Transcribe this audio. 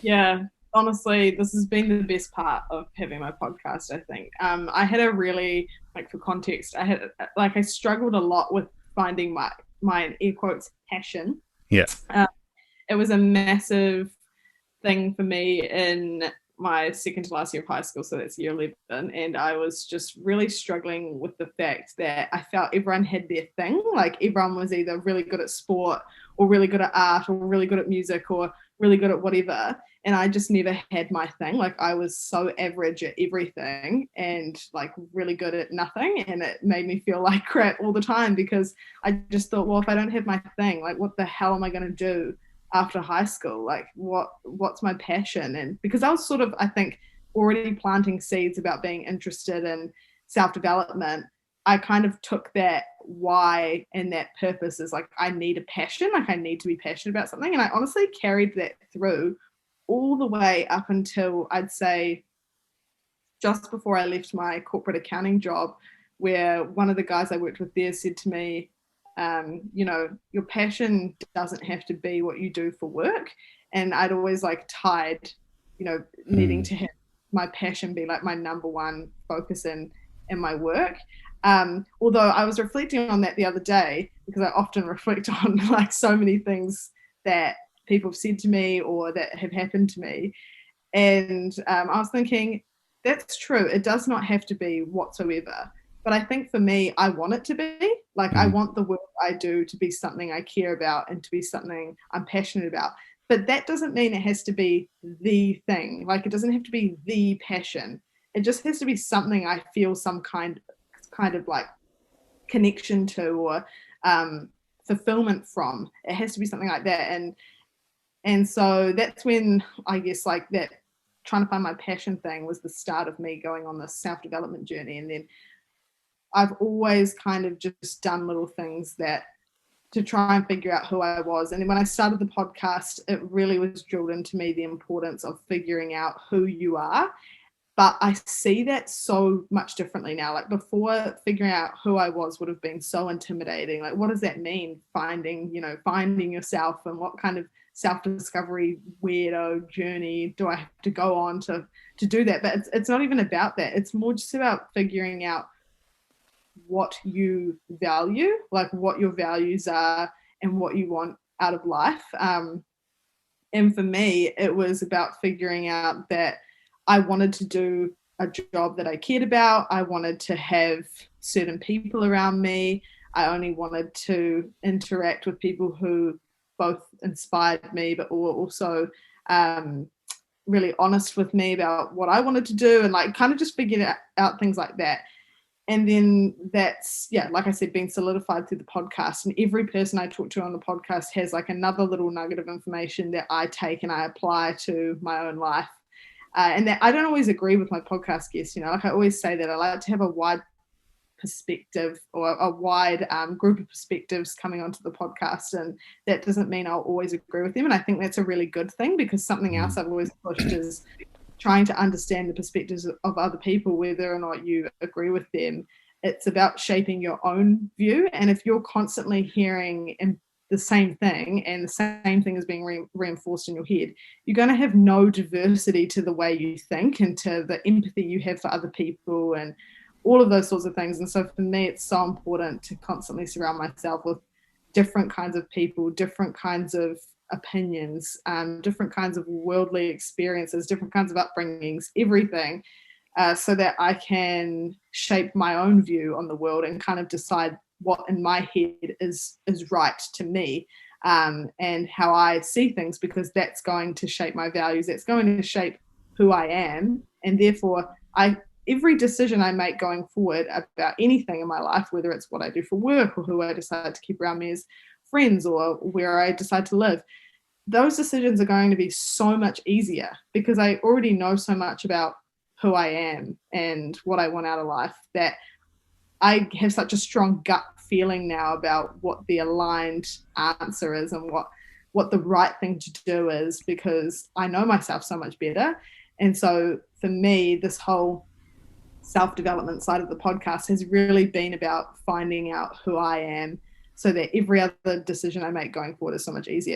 Yeah, honestly, this has been the best part of having my podcast, I think. I had a really, like, for context, I struggled a lot with finding my air quotes passion. Yeah. Um, it was a massive thing for me in my second to last year of high school, so that's year 11. And I was just really struggling with the fact that I felt everyone had their thing. Like everyone was either really good at sport or really good at art or really good at music or really good at whatever. And I just never had my thing. Like I was so average at everything and like really good at nothing. And it made me feel like crap all the time because I just thought, well, if I don't have my thing, like what the hell am I going to do after high school? Like what's my passion? And because I was sort of, I think, already planting seeds about being interested in self-development, I kind of took that why and that purpose as like I need a passion, like I need to be passionate about something. And I honestly carried that through all the way up until I'd say just before I left my corporate accounting job, where one of the guys I worked with there said to me, your passion doesn't have to be what you do for work. And I'd always like tied, needing Mm. to have my passion be like my number one focus in my work. Although I was reflecting on that the other day because I often reflect on like so many things that people have said to me or that have happened to me. And I was thinking, that's true. It does not have to be whatsoever. But I think for me, I want it to be. Like, I Mm. want the work I do to be something I care about and to be something I'm passionate about. But that doesn't mean it has to be the thing. Like, it doesn't have to be the passion. It just has to be something I feel some kind of like connection to or fulfillment from. It has to be something like that. And so that's when I guess like that trying to find my passion thing was the start of me going on this self-development journey. And then I've always kind of just done little things that to try and figure out who I was. And then when I started the podcast, it really was drilled into me the importance of figuring out who you are. But I see that so much differently now. Like before, figuring out who I was would have been so intimidating. Like, what does that mean? Finding yourself, and what kind of self-discovery weirdo journey do I have to go on to do that? But it's not even about that. It's more just about figuring out what you value, like what your values are and what you want out of life. And for me, it was about figuring out that I wanted to do a job that I cared about. I wanted to have certain people around me. I only wanted to interact with people who both inspired me, but were also um, really honest with me about what I wanted to do and like kind of just figured out things like that. And then that's, yeah, like I said, being solidified through the podcast. And every person I talk to on the podcast has like another little nugget of information that I take and I apply to my own life. And that I don't always agree with my podcast guests, like I always say that I like to have a wide perspective or a wide group of perspectives coming onto the podcast. And that doesn't mean I'll always agree with them. And I think that's a really good thing because something else Mm. I've always pushed is trying to understand the perspectives of other people, whether or not you agree with them. It's about shaping your own view. And if you're constantly hearing the same thing and the same thing is being reinforced in your head, you're going to have no diversity to the way you think and to the empathy you have for other people and all of those sorts of things. And so for me, it's so important to constantly surround myself with different kinds of people, different kinds of opinions, different kinds of worldly experiences, different kinds of upbringings, everything, so that I can shape my own view on the world and kind of decide what in my head is right to me, and how I see things, because that's going to shape my values. That's going to shape who I am, and therefore I every decision I make going forward about anything in my life, whether it's what I do for work or who I decide to keep around me as friends or where I decide to live, those decisions are going to be so much easier because I already know so much about who I am and what I want out of life that I have such a strong gut feeling now about what the aligned answer is and what the right thing to do is, because I know myself so much better. And so for me, this whole self-development side of the podcast has really been about finding out who I am so that every other decision I make going forward is so much easier.